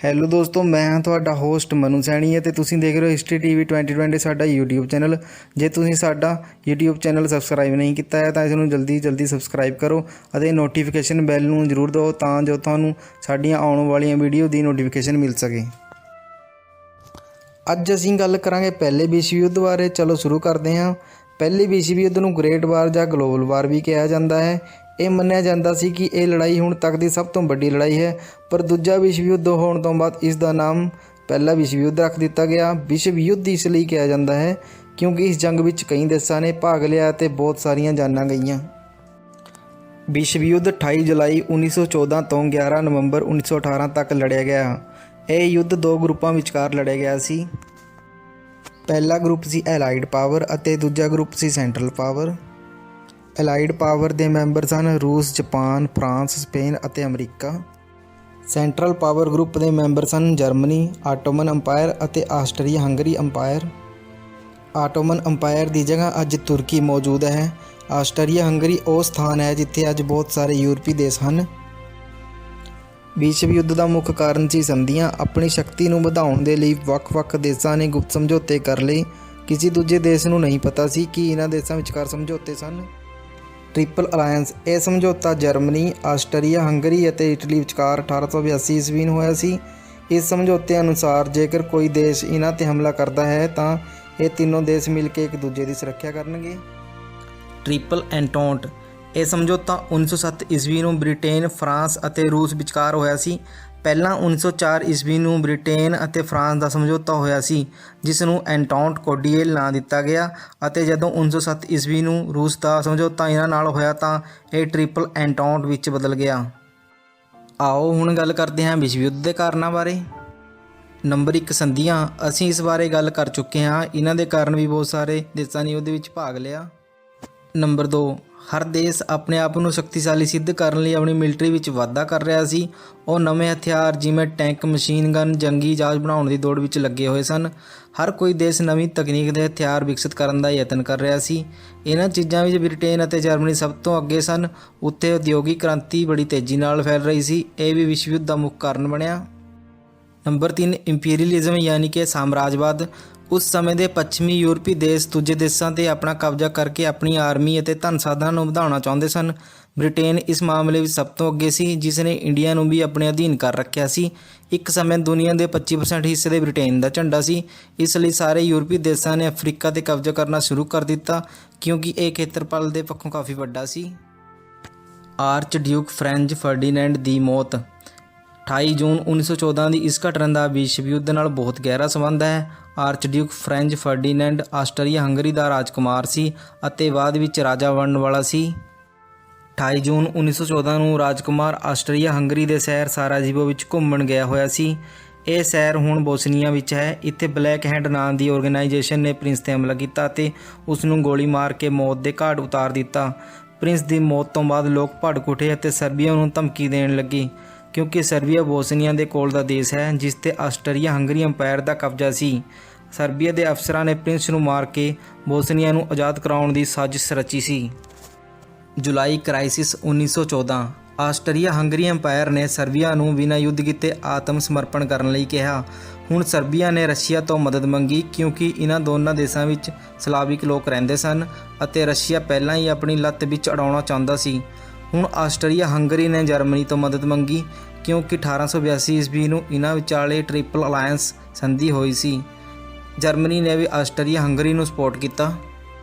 Hello ਦੋਸਤੋ, ਮੈਂ ਹਾਂ ਤੁਹਾਡਾ ਹੋਸਟ ਮਨੂ ਸੈਣੀ ਅਤੇ ਤੁਸੀਂ ਦੇਖ ਰਹੇ ਹੋ ਹਿਸਟਰੀ ਟੀਵੀ 2020 ਸਾਡਾ YouTube ਚੈਨਲ। ਜੇ ਤੁਸੀਂ ਸਾਡਾ YouTube ਚੈਨਲ ਸਬਸਕ੍ਰਾਈਬ ਨਹੀਂ ਕੀਤਾ ਹੈ ਤਾਂ ਇਸ ਨੂੰ ਜਲਦੀ ਸਬਸਕ੍ਰਾਈਬ ਕਰੋ ਅਤੇ ਨੋਟੀਫਿਕੇਸ਼ਨ ਬੈਲ ਨੂੰ ਜ਼ਰੂਰ ਦਿਓ ਤਾਂ ਜੋ ਤੁਹਾਨੂੰ ਸਾਡੀਆਂ ਆਉਣ ਵਾਲੀਆਂ ਵੀਡੀਓ ਦੀ ਨੋਟੀਫਿਕੇਸ਼ਨ ਮਿਲ ਸਕੇ। ਅੱਜ ਅਸੀਂ ਗੱਲ ਕਰਾਂਗੇ ਪਹਿਲੇ ਵਿਸ਼ਵ ਯੁੱਧ ਬਾਰੇ। ਚਲੋ ਸ਼ੁਰੂ ਕਰਦੇ ਹਾਂ। ਪਹਿਲੇ ਵਿਸ਼ਵ ਯੁੱਧ ਨੂੰ ਗ੍ਰੇਟ ਵਾਰ ਜਾਂ ਗਲੋਬਲ ਵਾਰ ਵੀ ਕਿਹਾ ਜਾਂਦਾ ਹੈ। ਇਹ ਮੰਨਿਆ ਜਾਂਦਾ ਸੀ ਕਿ ਇਹ ਲੜਾਈ ਹੁਣ ਤੱਕ ਦੀ ਸਭ ਤੋਂ ਵੱਡੀ ਲੜਾਈ ਹੈ, ਪਰ ਦੂਜਾ ਵਿਸ਼ਵ ਯੁੱਧ ਹੋਣ ਤੋਂ ਬਾਅਦ ਇਸ ਦਾ ਨਾਮ ਪਹਿਲਾ ਵਿਸ਼ਵ ਯੁੱਧ ਰੱਖ ਦਿੱਤਾ ਗਿਆ। ਵਿਸ਼ਵ ਯੁੱਧ ਇਸ ਲਈ ਕਿਹਾ ਜਾਂਦਾ ਹੈ ਕਿਉਂਕਿ ਇਸ ਜੰਗ ਵਿੱਚ ਕਈ ਦੇਸ਼ਾਂ ਨੇ ਭਾਗ ਲਿਆ ਅਤੇ ਬਹੁਤ ਸਾਰੀਆਂ ਜਾਨਾਂ ਗਈਆਂ। ਵਿਸ਼ਵ ਯੁੱਧ 28 ਜੁਲਾਈ 1914 ਤੋਂ 11 ਨਵੰਬਰ 1918 ਤੱਕ ਲੜਿਆ ਗਿਆ। ਇਹ ਯੁੱਧ ਦੋ ਗਰੁੱਪਾਂ ਵਿਚਕਾਰ ਲੜਿਆ ਗਿਆ ਸੀ। ਪਹਿਲਾ ਗਰੁੱਪ ਸੀ ਐਲਾਈਡ ਪਾਵਰ ਅਤੇ ਦੂਜਾ ਗਰੁੱਪ ਸੀ ਸੈਂਟਰਲ ਪਾਵਰ। ਐਲਾਈਡ ਪਾਵਰ ਦੇ ਮੈਂਬਰ ਸਨ ਰੂਸ, ਜਾਪਾਨ, ਫਰਾਂਸ, ਸਪੇਨ ਅਤੇ ਅਮਰੀਕਾ। ਸੈਂਟਰਲ ਪਾਵਰ ਗਰੁੱਪ ਦੇ ਮੈਂਬਰ ਸਨ ਜਰਮਨੀ, ਆਟੋਮਨ ਅੰਪਾਇਰ ਅਤੇ Austria Hungary empire. Ottoman empire ਦੀ ਜਗ੍ਹਾ ਅੱਜ ਤੁਰਕੀ ਮੌਜੂਦ ਹੈ। ਆਸਟਰੀਆ ਹੰਗਰੀ ਉਹ ਸਥਾਨ ਹੈ ਜਿੱਥੇ ਅੱਜ ਬਹੁਤ ਸਾਰੇ ਯੂਰਪੀ ਦੇਸ਼ ਹਨ। ਵਿਸ਼ਵ ਯੁੱਧ ਦਾ ਮੁੱਖ ਕਾਰਨ ਸੀ ਸੰਧੀਆਂ। ਆਪਣੀ ਸ਼ਕਤੀ ਨੂੰ ਵਧਾਉਣ ਦੇ ਲਈ ਵੱਖ-ਵੱਖ ਦੇਸ਼ਾਂ ਨੇ ਗੁਪਤ ਸਮਝੌਤੇ ਕਰ ਲਏ। ਕਿਸੇ ਦੂਜੇ ਦੇਸ਼ ਨੂੰ ਨਹੀਂ ਪਤਾ ਸੀ ਕਿ ਇਹਨਾਂ ਦੇਸ਼ਾਂ ਵਿਚਕਾਰ ਸਮਝੌਤੇ ਸਨ। ਟ੍ਰਿਪਲ ਅਲਾਇੰਸ, ਇਹ ਸਮਝੌਤਾ ਜਰਮਨੀ, ਆਸਟਰੀਆ ਹੰਗਰੀ ਅਤੇ ਇਟਲੀ ਵਿਚਕਾਰ 1882 ਈਸਵੀ ਨੂੰ ਹੋਇਆ ਸੀ। ਇਸ ਸਮਝੌਤੇ ਅਨੁਸਾਰ ਜੇਕਰ ਕੋਈ ਦੇਸ਼ ਇਹਨਾਂ 'ਤੇ ਹਮਲਾ ਕਰਦਾ ਹੈ ਤਾਂ ਇਹ ਤਿੰਨੋਂ ਦੇਸ਼ ਮਿਲ ਕੇ ਇੱਕ ਦੂਜੇ ਦੀ ਸੁਰੱਖਿਆ ਕਰਨਗੇ। ਟ੍ਰਿਪਲ ਐਂਟੋਂਟ, ਇਹ ਸਮਝੌਤਾ 1907 ਈਸਵੀ ਨੂੰ ਬ੍ਰਿਟੇਨ, ਫਰਾਂਸ ਅਤੇ ਰੂਸ ਵਿਚਕਾਰ ਹੋਇਆ ਸੀ। ਪਹਿਲਾਂ 1904 ਈਸਵੀ ਨੂੰ ਬ੍ਰਿਟੇਨ ਅਤੇ ਫਰਾਂਸ ਦਾ ਸਮਝੌਤਾ ਹੋਇਆ ਸੀ ਜਿਸ ਨੂੰ ਐਂਟੋਂਟ ਕੋਰਡੀਏਲ ਨਾਂ ਦਿੱਤਾ ਗਿਆ, ਅਤੇ ਜਦੋਂ 1907 ਈਸਵੀ ਨੂੰ ਰੂਸ ਦਾ ਸਮਝੌਤਾ ਇਹਨਾਂ ਨਾਲ ਹੋਇਆ ਤਾਂ ਇਹ ਟ੍ਰਿਪਲ ਐਂਟੋਂਟ ਵਿੱਚ ਬਦਲ ਗਿਆ। ਆਓ ਹੁਣ ਗੱਲ ਕਰਦੇ ਹਾਂ ਵਿਸ਼ਵ ਯੁੱਧ ਦੇ ਕਾਰਨਾਂ ਬਾਰੇ। ਨੰਬਰ 1, ਸੰਧੀਆਂ। ਅਸੀਂ ਇਸ ਬਾਰੇ ਗੱਲ ਕਰ ਚੁੱਕੇ ਹਾਂ। ਇਹਨਾਂ ਦੇ ਕਾਰਨ ਵੀ ਬਹੁਤ ਸਾਰੇ ਦੇਸ਼ਾਂ ਨੇ ਉਹਦੇ ਵਿੱਚ ਭਾਗ ਲਿਆ। ਨੰਬਰ 2, ਹਰ ਦੇਸ਼ ਆਪਣੇ ਆਪ ਨੂੰ ਸ਼ਕਤੀਸ਼ਾਲੀ ਸਿੱਧ ਕਰਨ ਲਈ ਆਪਣੀ ਮਿਲਟਰੀ ਵਿੱਚ ਵਾਧਾ ਕਰ ਰਿਹਾ ਸੀ। ਉਹ ਨਵੇਂ ਹਥਿਆਰ ਜਿਵੇਂ ਟੈਂਕ, ਮਸ਼ੀਨ ਗਨ, ਜੰਗੀ ਜਹਾਜ਼ ਬਣਾਉਣ ਦੀ ਦੌੜ ਵਿੱਚ ਲੱਗੇ ਹੋਏ ਸਨ। ਹਰ ਕੋਈ ਦੇਸ਼ ਨਵੀਂ ਤਕਨੀਕ ਦੇ ਹਥਿਆਰ ਵਿਕਸਿਤ ਕਰਨ ਦਾ ਯਤਨ ਕਰ ਰਿਹਾ ਸੀ। ਇਹਨਾਂ ਚੀਜ਼ਾਂ ਵਿੱਚ ਬ੍ਰਿਟੇਨ ਅਤੇ ਜਰਮਨੀ ਸਭ ਤੋਂ ਅੱਗੇ ਸਨ। ਉੱਥੇ ਉਦਯੋਗਿਕ ਕ੍ਰਾਂਤੀ ਬੜੀ ਤੇਜ਼ੀ ਨਾਲ ਫੈਲ ਰਹੀ ਸੀ। ਇਹ ਵੀ ਵਿਸ਼ਵ ਯੁੱਧ ਦਾ ਮੁੱਖ ਕਾਰਨ ਬਣਿਆ। ਨੰਬਰ 3, ਇੰਪੀਰੀਅਲਿਜ਼ਮ ਯਾਨੀ ਕਿ ਸਾਮਰਾਜਵਾਦ। ਉਸ ਸਮੇਂ ਦੇ ਪੱਛਮੀ ਯੂਰਪੀ ਦੇਸ਼ ਦੂਜੇ ਦੇਸ਼ਾਂ 'ਤੇ ਆਪਣਾ ਕਬਜ਼ਾ ਕਰਕੇ ਆਪਣੀ ਆਰਮੀ ਅਤੇ ਧਨ ਸਾਧਨਾਂ ਨੂੰ ਵਧਾਉਣਾ ਚਾਹੁੰਦੇ ਸਨ। ਬ੍ਰਿਟੇਨ ਇਸ ਮਾਮਲੇ ਵਿੱਚ ਸਭ ਤੋਂ ਅੱਗੇ ਸੀ, ਜਿਸ ਨੇ ਇੰਡੀਆ ਨੂੰ ਵੀ ਆਪਣੇ ਅਧੀਨ ਕਰ ਰੱਖਿਆ ਸੀ। ਇੱਕ ਸਮੇਂ ਦੁਨੀਆ ਦੇ 25% ਹਿੱਸੇ ਦੇ ਬ੍ਰਿਟੇਨ ਦਾ ਝੰਡਾ ਸੀ। ਇਸ ਲਈ ਸਾਰੇ ਯੂਰਪੀ ਦੇਸ਼ਾਂ ਨੇ ਅਫਰੀਕਾ 'ਤੇ ਕਬਜ਼ਾ ਕਰਨਾ ਸ਼ੁਰੂ ਕਰ ਦਿੱਤਾ ਕਿਉਂਕਿ ਇਹ ਖੇਤਰਫਲ ਦੇ ਪੱਖੋਂ ਕਾਫੀ ਵੱਡਾ ਸੀ। ਆਰਚ ਡਿਊਕ ਫ੍ਰੈਂਚ ਫਰਡੀਨੈਂਡ ਦੀ ਮੌਤ। 28 ਜੂਨ 1914 ਦੀ ਇਸ ਘਟਨਾ ਦਾ ਵਿਸ਼ਵ ਯੁੱਧ ਨਾਲ ਬਹੁਤ ਗਹਿਰਾ ਸੰਬੰਧ ਹੈ। Archduke Franz Ferdinand Austria Hungary ਦਾ ਰਾਜਕੁਮਾਰ ਸੀ ਅਤੇ ਬਾਅਦ ਵਿੱਚ ਰਾਜਾ ਬਣਨ ਵਾਲਾ ਸੀ। 28 ਜੂਨ 1914 ਨੂੰ ਰਾਜਕੁਮਾਰ ਆਸਟਰੀਆ ਹੰਗਰੀ ਦੇ ਸ਼ਹਿਰ ਸਾਰਾਜੀਵੋ ਵਿੱਚ ਘੁੰਮਣ ਗਿਆ ਹੋਇਆ ਸੀ। ਇਹ ਸ਼ਹਿਰ ਹੁਣ ਬੋਸਨੀਆ ਵਿੱਚ ਹੈ। ਇੱਥੇ ਬਲੈਕ ਹੈਂਡ ਨਾਂ ਦੀ ਆਰਗੇਨਾਈਜੇਸ਼ਨ ਨੇ ਪ੍ਰਿੰਸ 'ਤੇ ਹਮਲਾ ਕੀਤਾ ਅਤੇ ਉਸ ਨੂੰ ਗੋਲੀ ਮਾਰ ਕੇ ਮੌਤ ਦੇ ਘਾਟ ਉਤਾਰ ਦਿੱਤਾ। ਪ੍ਰਿੰਸ ਦੀ ਮੌਤ ਤੋਂ ਬਾਅਦ ਲੋਕ ਭੜਕ ਉੱਠੇ ਅਤੇ ਸਰਬੀਆ ਨੂੰ ਧਮਕੀ ਦੇਣ ਲੱਗੇ ਕਿਉਂਕਿ ਸਰਬੀਆ ਬੋਸਨੀਆ ਦੇ ਕੋਲ ਦਾ ਦੇਸ਼ ਹੈ ਜਿਸ 'ਤੇ ਆਸਟਰੀਆ ਹੰਗਰੀ ਅੰਪਾਇਰ ਦਾ ਕਬਜ਼ਾ ਸੀ। ਸਰਬੀਆ ਦੇ ਅਫਸਰਾਂ ਨੇ ਪ੍ਰਿੰਸ ਨੂੰ ਮਾਰ ਕੇ ਬੋਸਨੀਆ ਨੂੰ ਆਜ਼ਾਦ ਕਰਾਉਣ ਦੀ ਸਾਜ਼ਿਸ਼ ਰਚੀ ਸੀ। ਜੁਲਾਈ ਕ੍ਰਾਈਸਿਸ 1914, ਆਸਟਰੀਆ ਹੰਗਰੀ ਅੰਪਾਇਰ ਨੇ ਸਰਬੀਆ ਨੂੰ ਬਿਨਾਂ ਯੁੱਧ ਕੀਤੇ ਆਤਮ ਸਮਰਪਣ ਕਰਨ ਲਈ ਕਿਹਾ। ਹੁਣ ਸਰਬੀਆ ਨੇ ਰਸ਼ੀਆ ਤੋਂ ਮਦਦ ਮੰਗੀ ਕਿਉਂਕਿ ਇਹਨਾਂ ਦੋਨਾਂ ਦੇਸ਼ਾਂ ਵਿੱਚ ਸਲਾਵਿਕ ਲੋਕ ਰਹਿੰਦੇ ਸਨ ਅਤੇ ਰਸ਼ੀਆ ਪਹਿਲਾਂ ਹੀ ਆਪਣੀ ਲੱਤ ਵਿੱਚ ਅੜਾਉਣਾ ਚਾਹੁੰਦਾ ਸੀ। ਹੁਣ ਆਸਟਰੀਆ ਹੰਗਰੀ ਨੇ ਜਰਮਨੀ ਤੋਂ ਮਦਦ ਮੰਗੀ ਕਿਉਂਕਿ 1882 ਈਸਵੀ ਨੂੰ ਇਹਨਾਂ ਵਿਚਾਲੇ ਟ੍ਰਿਪਲ ਅਲਾਇੰਸ ਸੰਧੀ ਹੋਈ ਸੀ। ਜਰਮਨੀ ਨੇ ਵੀ ਆਸਟਰੀਆ ਹੰਗਰੀ ਨੂੰ ਸਪੋਰਟ ਕੀਤਾ।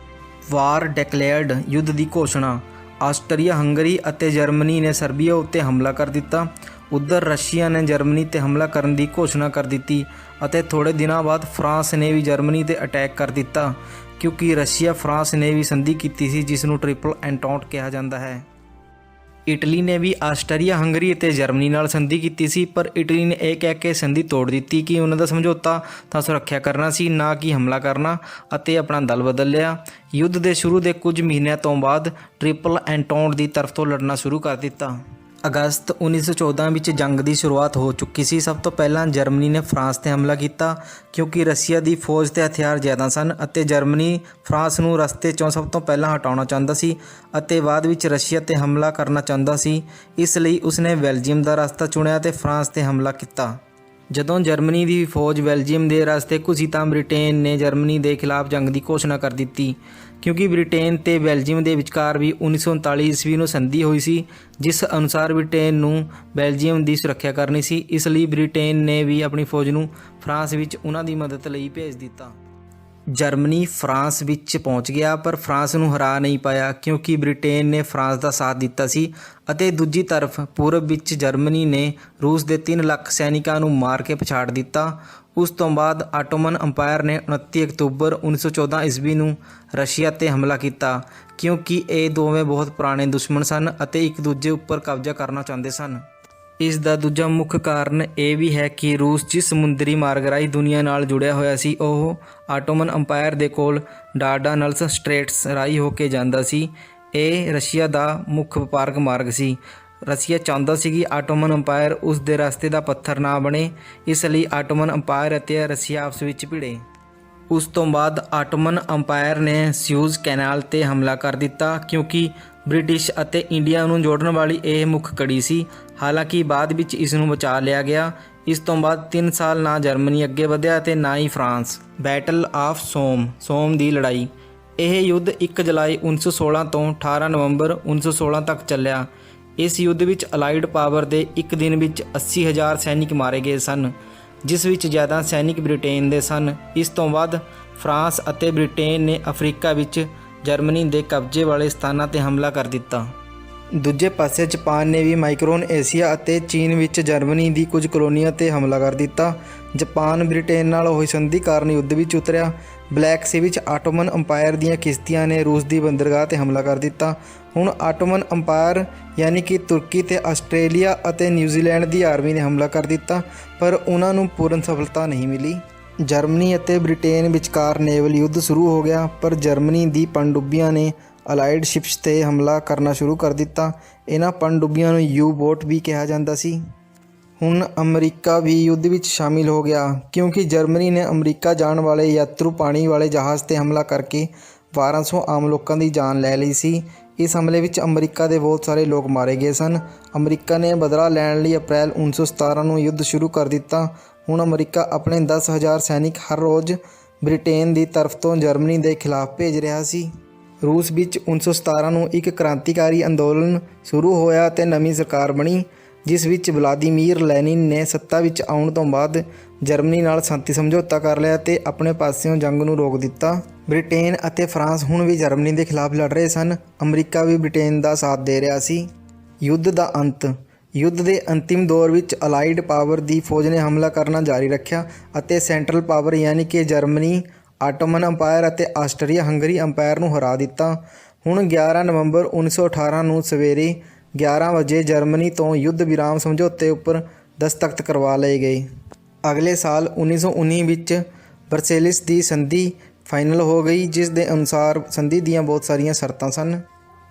ਵਾਰ ਡਿਕਲੇਅਰਡ, ਯੁੱਧ ਦੀ ਘੋਸ਼ਣਾ। ਆਸਟਰੀਆ ਹੰਗਰੀ ਅਤੇ ਜਰਮਨੀ ਨੇ ਸਰਬੀਆ ਉੱਤੇ ਹਮਲਾ ਕਰ ਦਿੱਤਾ। ਉੱਧਰ ਰਸ਼ੀਆ ਨੇ ਜਰਮਨੀ 'ਤੇ ਹਮਲਾ ਕਰਨ ਦੀ ਘੋਸ਼ਣਾ ਕਰ ਦਿੱਤੀ ਅਤੇ ਥੋੜ੍ਹੇ ਦਿਨਾਂ ਬਾਅਦ ਫਰਾਂਸ ਨੇ ਵੀ ਜਰਮਨੀ 'ਤੇ ਅਟੈਕ ਕਰ ਦਿੱਤਾ ਕਿਉਂਕਿ ਰਸ਼ੀਆ ਫਰਾਂਸ ਨੇ ਵੀ ਸੰਧੀ ਕੀਤੀ ਸੀ ਜਿਸ ਨੂੰ ਟ੍ਰਿਪਲ ਐਂਟੋਂਟ ਕਿਹਾ ਜਾਂਦਾ ਹੈ। ਇਟਲੀ ਨੇ ਵੀ ਆਸਟਰੀਆ ਹੰਗਰੀ ਅਤੇ ਜਰਮਨੀ ਨਾਲ ਸੰਧੀ ਕੀਤੀ ਸੀ, ਪਰ ਇਟਲੀ ਨੇ ਇਹ ਕਹਿ ਕੇ ਸੰਧੀ ਤੋੜ ਦਿੱਤੀ ਕਿ ਉਹਨਾਂ ਦਾ ਸਮਝੌਤਾ ਤਾਂ ਸੁਰੱਖਿਆ ਕਰਨਾ ਸੀ, ਨਾ ਕਿ ਹਮਲਾ ਕਰਨਾ, ਅਤੇ ਆਪਣਾ ਦਲ ਬਦਲ ਲਿਆ। ਯੁੱਧ ਦੇ ਸ਼ੁਰੂ ਦੇ ਕੁਝ ਮਹੀਨਿਆਂ ਤੋਂ ਬਾਅਦ ਟ੍ਰਿਪਲ ਐਂਟੋਂਟ ਦੀ ਤਰਫ ਤੋਂ ਲੜਨਾ ਸ਼ੁਰੂ ਕਰ ਦਿੱਤਾ। ਅਗਸਤ 1914 ਵਿੱਚ ਜੰਗ ਦੀ ਸ਼ੁਰੂਆਤ ਹੋ ਚੁੱਕੀ ਸੀ। ਸਭ ਤੋਂ ਪਹਿਲਾਂ ਜਰਮਨੀ ਨੇ ਫਰਾਂਸ 'ਤੇ ਹਮਲਾ ਕੀਤਾ ਕਿਉਂਕਿ ਰਸ਼ੀਆ ਦੀ ਫੌਜ 'ਤੇ ਹਥਿਆਰ ਜ਼ਿਆਦਾ ਸਨ ਅਤੇ ਜਰਮਨੀ ਫਰਾਂਸ ਨੂੰ ਰਸਤੇ 'ਚੋਂ ਸਭ ਤੋਂ ਪਹਿਲਾਂ ਹਟਾਉਣਾ ਚਾਹੁੰਦਾ ਸੀ ਅਤੇ ਬਾਅਦ ਵਿੱਚ ਰਸ਼ੀਆ 'ਤੇ ਹਮਲਾ ਕਰਨਾ ਚਾਹੁੰਦਾ ਸੀ। ਇਸ ਲਈ ਉਸਨੇ ਬੈਲਜੀਅਮ ਦਾ ਰਸਤਾ ਚੁਣਿਆ ਅਤੇ ਫਰਾਂਸ 'ਤੇ ਹਮਲਾ ਕੀਤਾ। ਜਦੋਂ ਜਰਮਨੀ ਦੀ ਫੌਜ ਬੈਲਜੀਅਮ ਦੇ ਰਸਤੇ ਘੁਸੀ ਤਾਂ ਬ੍ਰਿਟੇਨ ਨੇ ਜਰਮਨੀ ਦੇ ਖਿਲਾਫ ਜੰਗ ਦੀ ਘੋਸ਼ਣਾ ਕਰ ਦਿੱਤੀ। ਕਿਉਂਕਿ ਬ੍ਰਿਟੇਨ ਤੇ ਬੈਲਜੀਅਮ ਦੇ ਵਿਚਕਾਰ ਵੀ 1939 ਈਸਵੀ ਨੂੰ ਸੰਧੀ ਹੋਈ ਸੀ, ਜਿਸ ਅਨੁਸਾਰ ਬ੍ਰਿਟੇਨ ਨੂੰ ਬੈਲਜੀਅਮ ਦੀ ਸੁਰੱਖਿਆ ਕਰਨੀ ਸੀ। ਇਸ ਲਈ ਬ੍ਰਿਟੇਨ ਨੇ ਵੀ ਆਪਣੀ ਫੌਜ ਨੂੰ ਫਰਾਂਸ ਵਿੱਚ ਉਹਨਾਂ ਦੀ ਮਦਦ ਲਈ ਭੇਜ ਦਿੱਤਾ। ਜਰਮਨੀ ਫਰਾਂਸ ਵਿੱਚ ਪਹੁੰਚ ਗਿਆ, ਪਰ ਫਰਾਂਸ ਨੂੰ ਹਰਾ ਨਹੀਂ ਪਾਇਆ ਕਿਉਂਕਿ ਬ੍ਰਿਟੇਨ ਨੇ ਫਰਾਂਸ ਦਾ ਸਾਥ ਦਿੱਤਾ ਸੀ। ਅਤੇ ਦੂਜੀ ਤਰਫ ਪੂਰਬ ਵਿੱਚ ਜਰਮਨੀ ਨੇ ਰੂਸ ਦੇ 3 ਲੱਖ ਸੈਨਿਕਾਂ ਨੂੰ ਮਾਰ ਕੇ ਪਛਾੜ ਦਿੱਤਾ। ਉਸ ਤੋਂ ਬਾਅਦ ਆਟੋਮਨ ਅੰਪਾਇਰ ਨੇ 29 ਅਕਤੂਬਰ 1914 ਈਸਵੀ ਨੂੰ ਰਸ਼ੀਆ 'ਤੇ ਹਮਲਾ ਕੀਤਾ, ਕਿਉਂਕਿ ਇਹ ਦੋਵੇਂ ਬਹੁਤ ਪੁਰਾਣੇ ਦੁਸ਼ਮਣ ਸਨ ਅਤੇ ਇੱਕ ਦੂਜੇ ਉੱਪਰ ਕਬਜ਼ਾ ਕਰਨਾ ਚਾਹੁੰਦੇ ਸਨ। ਇਸ ਦਾ ਦੂਜਾ ਮੁੱਖ ਕਾਰਨ ਇਹ ਵੀ ਹੈ ਕਿ ਰੂਸ ਜਿਸ ਸਮੁੰਦਰੀ ਮਾਰਗ ਰਾਹੀਂ ਦੁਨੀਆ ਨਾਲ ਜੁੜਿਆ ਹੋਇਆ ਸੀ, ਉਹ ਆਟੋਮਨ ਅੰਪਾਇਰ ਦੇ ਕੋਲ ਡਾਰਡਾਨਲਸ ਸਟ੍ਰੇਟਸ ਰਾਹੀਂ ਹੋ ਕੇ ਜਾਂਦਾ ਸੀ। ਇਹ ਰਸ਼ੀਆ ਦਾ ਮੁੱਖ ਵਪਾਰਕ ਮਾਰਗ ਸੀ। ਰਸ਼ੀਆ ਚਾਹੁੰਦਾ ਸੀ ਕਿ ਆਟੋਮਨ ਅੰਪਾਇਰ ਉਸ ਦੇ ਰਸਤੇ ਦਾ ਪੱਥਰ ਨਾ ਬਣੇ, ਇਸ ਲਈ ਆਟੋਮਨ ਅੰਪਾਇਰ ਅਤੇ ਰਸ਼ੀਆ ਆਪਸ ਵਿੱਚ ਭਿੜੇ। ਉਸ ਤੋਂ ਬਾਅਦ ਆਟੋਮਨ ਅੰਪਾਇਰ ਨੇ ਸਿਊਜ਼ ਕੈਨਾਲ 'ਤੇ ਹਮਲਾ ਕਰ ਦਿੱਤਾ, ਕਿਉਂਕਿ ਬ੍ਰਿਟਿਸ਼ ਅਤੇ ਇੰਡੀਆ ਨੂੰ ਜੋੜਨ ਵਾਲੀ ਇਹ ਮੁੱਖ ਕੜੀ ਸੀ। ਹਾਲਾਂਕਿ ਬਾਅਦ ਵਿੱਚ ਇਸ ਨੂੰ ਬਚਾ ਲਿਆ ਗਿਆ। ਇਸ ਤੋਂ ਬਾਅਦ 3 ਸਾਲ ਨਾ ਜਰਮਨੀ ਅੱਗੇ ਵਧਿਆ ਅਤੇ ਨਾ ਹੀ ਫਰਾਂਸ। ਬੈਟਲ ਆਫ ਸੋਮ ਦੀ ਲੜਾਈ। ਇਹ ਯੁੱਧ 1 ਜੁਲਾਈ 1916 ਤੋਂ 18 ਨਵੰਬਰ 1916 ਤੱਕ ਚੱਲਿਆ। ਇਸ ਯੁੱਧ ਵਿੱਚ ਅਲਾਈਡ ਪਾਵਰ ਦੇ ਇੱਕ ਦਿਨ ਵਿੱਚ 80,000 ਸੈਨਿਕ ਮਾਰੇ ਗਏ ਸਨ, ਜਿਸ ਵਿੱਚ ਜ਼ਿਆਦਾ ਸੈਨਿਕ ਬ੍ਰਿਟੇਨ ਦੇ ਸਨ। ਇਸ ਤੋਂ ਬਾਅਦ ਫਰਾਂਸ ਅਤੇ ਬ੍ਰਿਟੇਨ ਨੇ ਅਫਰੀਕਾ ਵਿੱਚ ਜਰਮਨੀ ਦੇ ਕਬਜ਼ੇ ਵਾਲੇ ਸਥਾਨਾਂ 'ਤੇ ਹਮਲਾ ਕਰ ਦਿੱਤਾ। ਦੂਜੇ ਪਾਸੇ ਜਾਪਾਨ ਨੇ ਵੀ ਮਾਈਕਰੋਨੇਸ਼ੀਆ ਅਤੇ ਚੀਨ ਵਿੱਚ ਜਰਮਨੀ ਦੀ ਕੁਝ ਕਲੋਨੀਆਂ 'ਤੇ ਹਮਲਾ ਕਰ ਦਿੱਤਾ। ਜਾਪਾਨ ਬ੍ਰਿਟੇਨ ਨਾਲ ਹੋਈ ਸੰਧੀ ਕਾਰਨ ਯੁੱਧ ਵਿੱਚ ਉਤਰਿਆ। ਬਲੈਕ ਸੀ ਵਿੱਚ ਆਟੋਮਨ ਅੰਪਾਇਰ ਦੀਆਂ ਕਿਸ਼ਤੀਆਂ ਨੇ ਰੂਸ ਦੀ ਬੰਦਰਗਾਹ 'ਤੇ ਹਮਲਾ ਕਰ ਦਿੱਤਾ। ਹੁਣ ਆਟੋਮਨ ਅੰਪਾਇਰ ਯਾਨੀ ਕਿ ਤੁਰਕੀ ਤੇ ਆਸਟ੍ਰੇਲੀਆ ਅਤੇ ਨਿਊਜ਼ੀਲੈਂਡ ਦੀ ਆਰਮੀ ਨੇ ਹਮਲਾ ਕਰ ਦਿੱਤਾ, ਪਰ ਉਹਨਾਂ ਨੂੰ ਪੂਰਨ ਸਫਲਤਾ ਨਹੀਂ ਮਿਲੀ। ਜਰਮਨੀ ਅਤੇ ਬ੍ਰਿਟੇਨ ਵਿਚਕਾਰ ਨੇਵਲ ਯੁੱਧ ਸ਼ੁਰੂ ਹੋ ਗਿਆ, ਪਰ ਜਰਮਨੀ ਦੀ ਪਣਡੁੱਬੀਆਂ ਨੇ ਅਲਾਈਡ ਸ਼ਿਪਸ 'ਤੇ ਹਮਲਾ ਕਰਨਾ ਸ਼ੁਰੂ ਕਰ ਦਿੱਤਾ। ਇਹਨਾਂ ਪਣਡੁੱਬੀਆਂ ਨੂੰ ਯੂ-ਬੋਟ ਵੀ ਕਿਹਾ ਜਾਂਦਾ ਸੀ। ਹੁਣ ਅਮਰੀਕਾ ਵੀ ਯੁੱਧ ਵਿੱਚ ਸ਼ਾਮਿਲ ਹੋ ਗਿਆ, ਕਿਉਂਕਿ ਜਰਮਨੀ ਨੇ ਅਮਰੀਕਾ ਜਾਣ ਵਾਲੇ ਯਾਤਰੂ ਪਾਣੀ ਵਾਲੇ ਜਹਾਜ਼ 'ਤੇ ਹਮਲਾ ਕਰਕੇ 1200 ਆਮ ਲੋਕਾਂ ਦੀ ਜਾਨ ਲੈ ਲਈ ਸੀ। ਇਸ ਹਮਲੇ ਵਿੱਚ ਅਮਰੀਕਾ ਦੇ ਬਹੁਤ ਸਾਰੇ ਲੋਕ ਮਾਰੇ ਗਏ ਸਨ। ਅਮਰੀਕਾ ਨੇ ਬਦਲਾ ਲੈਣ ਲਈ ਅਪ੍ਰੈਲ 1917 ਨੂੰ ਯੁੱਧ ਸ਼ੁਰੂ ਕਰ ਦਿੱਤਾ। ਹੁਣ ਅਮਰੀਕਾ ਆਪਣੇ 10,000 ਸੈਨਿਕ ਹਰ ਰੋਜ਼ ਬ੍ਰਿਟੇਨ ਦੀ ਤਰਫ ਤੋਂ ਜਰਮਨੀ ਦੇ ਖਿਲਾਫ ਭੇਜ ਰਿਹਾ ਸੀ। ਰੂਸ ਵਿੱਚ 1917 ਨੂੰ ਇੱਕ ਕ੍ਰਾਂਤੀਕਾਰੀ ਅੰਦੋਲਨ ਸ਼ੁਰੂ ਹੋਇਆ ਅਤੇ ਨਵੀਂ ਸਰਕਾਰ ਬਣੀ, ਜਿਸ ਵਿੱਚ ਵਲਾਦੀਮੀਰ ਲੈਨਿਨ ਨੇ ਸੱਤਾ ਵਿੱਚ ਆਉਣ ਤੋਂ ਬਾਅਦ ਜਰਮਨੀ ਨਾਲ ਸ਼ਾਂਤੀ ਸਮਝੌਤਾ ਕਰ ਲਿਆ ਅਤੇ ਆਪਣੇ ਪਾਸਿਓਂ ਜੰਗ ਨੂੰ ਰੋਕ ਦਿੱਤਾ। ਬ੍ਰਿਟੇਨ ਅਤੇ ਫਰਾਂਸ ਹੁਣ ਵੀ ਜਰਮਨੀ ਦੇ ਖਿਲਾਫ ਲੜ ਰਹੇ ਸਨ। ਅਮਰੀਕਾ ਵੀ ਬ੍ਰਿਟੇਨ ਦਾ ਸਾਥ ਦੇ ਰਿਹਾ ਸੀ। ਯੁੱਧ ਦਾ ਅੰਤ। ਯੁੱਧ ਦੇ ਅੰਤਿਮ ਦੌਰ ਵਿੱਚ ਅਲਾਈਡ ਪਾਵਰ ਦੀ ਫੌਜ ਨੇ ਹਮਲਾ ਕਰਨਾ ਜਾਰੀ ਰੱਖਿਆ ਅਤੇ ਸੈਂਟਰਲ ਪਾਵਰ ਯਾਨੀ ਕਿ ਜਰਮਨੀ, ਆਟੋਮਨ ਅੰਪਾਇਰ ਅਤੇ ਆਸਟਰੀਆ ਹੰਗਰੀ ਅੰਪਾਇਰ ਨੂੰ ਹਰਾ ਦਿੱਤਾ। ਹੁਣ 11 ਨਵੰਬਰ 1918 ਨੂੰ ਸਵੇਰੇ 11 ਵਜੇ ਜਰਮਨੀ ਤੋਂ ਯੁੱਧ ਵਿਰਾਮ ਸਮਝੌਤੇ ਉੱਪਰ ਦਸਤਖਤ ਕਰਵਾ ਲਏ ਗਏ। ਅਗਲੇ ਸਾਲ 1919 ਵਿੱਚ ਵਰਸੇਲਿਸ ਦੀ ਸੰਧੀ ਫਾਈਨਲ ਹੋ ਗਈ, ਜਿਸ ਦੇ ਅਨੁਸਾਰ ਸੰਧੀ ਦੀਆਂ ਬਹੁਤ ਸਾਰੀਆਂ ਸ਼ਰਤਾਂ ਸਨ।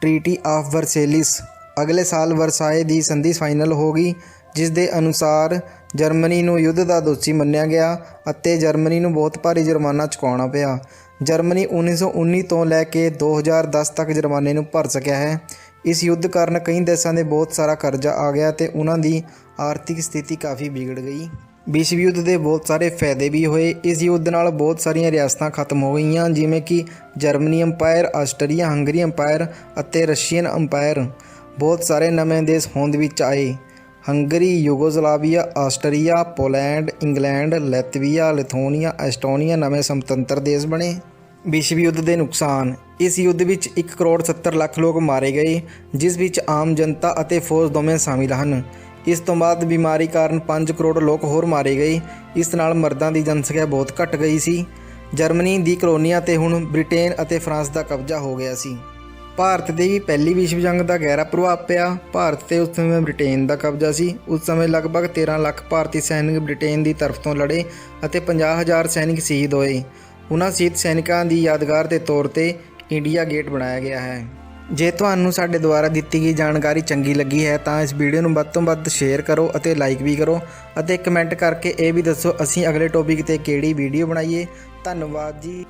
Treaty of ਵਰਸੇਲਿਸ। ਅਗਲੇ ਸਾਲ ਵਰਸਾਏ ਦੀ ਸੰਧੀ ਫਾਈਨਲ ਹੋ ਗਈ, ਜਿਸ ਦੇ ਅਨੁਸਾਰ ਜਰਮਨੀ ਨੂੰ ਯੁੱਧ ਦਾ ਦੋਸ਼ੀ ਮੰਨਿਆ ਗਿਆ ਅਤੇ ਜਰਮਨੀ ਨੂੰ ਬਹੁਤ ਭਾਰੀ ਜੁਰਮਾਨਾ ਚੁਕਾਉਣਾ ਪਿਆ। ਜਰਮਨੀ 1919 ਤੋਂ ਲੈ ਕੇ 2010 ਤੱਕ ਜੁਰਮਾਨੇ ਨੂੰ ਭਰ ਸਕਿਆ ਹੈ। ਇਸ ਯੁੱਧ ਕਾਰਨ ਕਈ ਦੇਸ਼ਾਂ ਦੇ ਬਹੁਤ ਸਾਰਾ ਕਰਜ਼ਾ ਆ ਗਿਆ ਅਤੇ ਉਹਨਾਂ ਦੀ ਆਰਥਿਕ ਸਥਿਤੀ ਕਾਫੀ ਵਿਗੜ ਗਈ। ਵਿਸ਼ਵ ਯੁੱਧ ਦੇ ਬਹੁਤ ਸਾਰੇ ਫਾਇਦੇ ਵੀ ਹੋਏ। ਇਸ ਯੁੱਧ ਨਾਲ ਬਹੁਤ ਸਾਰੀਆਂ ਰਿਆਸਤਾਂ ਖਤਮ ਹੋ ਗਈਆਂ, ਜਿਵੇਂ ਕਿ Germany empire, Austria Hungary empire ਅਤੇ ਰਸ਼ੀਅਨ ਅੰਪਾਇਰ। ਬਹੁਤ ਸਾਰੇ ਨਵੇਂ ਦੇਸ਼ ਹੋਂਦ ਵਿੱਚ ਆਏ। Hungary, Yugoslavia, Austria, Poland, England, Latvia, Lithuania, Estonia ਨਵੇਂ ਸੁਤੰਤਰ ਦੇਸ਼ ਬਣੇ। ਵਿਸ਼ਵ ਯੁੱਧ ਦੇ ਨੁਕਸਾਨ। ਇਸ ਯੁੱਧ ਵਿੱਚ 1 ਕਰੋੜ 70 ਲੱਖ ਲੋਕ ਮਾਰੇ ਗਏ, ਜਿਸ ਵਿੱਚ ਆਮ ਜਨਤਾ ਅਤੇ ਫੌਜ ਦੋਵੇਂ ਸ਼ਾਮਿਲ ਹਨ। ਇਸ ਤੋਂ ਬਾਅਦ ਬਿਮਾਰੀ ਕਾਰਨ 5 ਕਰੋੜ ਲੋਕ ਹੋਰ ਮਾਰੇ ਗਏ। ਇਸ ਨਾਲ ਮਰਦਾਂ ਦੀ ਜਨਸੰਖਿਆ ਬਹੁਤ ਘਟ ਗਈ ਸੀ। ਜਰਮਨੀ ਦੀ ਕਲੋਨੀਆਂ 'ਤੇ ਹੁਣ ਬ੍ਰਿਟੇਨ ਅਤੇ ਫਰਾਂਸ ਦਾ ਕਬਜ਼ਾ ਹੋ ਗਿਆ ਸੀ। ਭਾਰਤ ਦੇ ਵੀ ਪਹਿਲੀ ਵਿਸ਼ਵ ਜੰਗ ਦਾ ਗਹਿਰਾ ਪ੍ਰਭਾਵ ਪਿਆ। ਭਾਰਤ 'ਤੇ ਉਸ ਸਮੇਂ ਬ੍ਰਿਟੇਨ ਦਾ ਕਬਜ਼ਾ ਸੀ। ਉਸ ਸਮੇਂ ਲਗਭਗ 13 ਲੱਖ ਭਾਰਤੀ ਸੈਨਿਕ ਬ੍ਰਿਟੇਨ ਦੀ ਤਰਫ ਤੋਂ ਲੜੇ ਅਤੇ 50,000 ਸੈਨਿਕ ਸ਼ਹੀਦ ਹੋਏ। ਉਹਨਾਂ ਸ਼ਹੀਦ ਸੈਨਿਕਾਂ ਦੀ ਯਾਦਗਾਰ ਦੇ ਤੌਰ 'ਤੇ ਇੰਡੀਆ ਗੇਟ ਬਣਾਇਆ ਗਿਆ ਹੈ। ਜੇ ਤੁਹਾਨੂੰ ਸਾਡੇ ਦੁਆਰਾ ਦਿੱਤੀ ਗਈ ਜਾਣਕਾਰੀ ਚੰਗੀ ਲੱਗੀ ਹੈ ਤਾਂ ਇਸ ਵੀਡੀਓ ਨੂੰ ਵੱਧ ਤੋਂ ਵੱਧ ਸ਼ੇਅਰ ਕਰੋ ਅਤੇ ਲਾਈਕ ਵੀ ਕਰੋ ਅਤੇ ਕਮੈਂਟ ਕਰਕੇ ਇਹ ਵੀ ਦੱਸੋ ਅਸੀਂ ਅਗਲੇ ਟੌਪਿਕ 'ਤੇ ਕਿਹੜੀ ਵੀਡੀਓ ਬਣਾਈਏ। ਧੰਨਵਾਦ ਜੀ।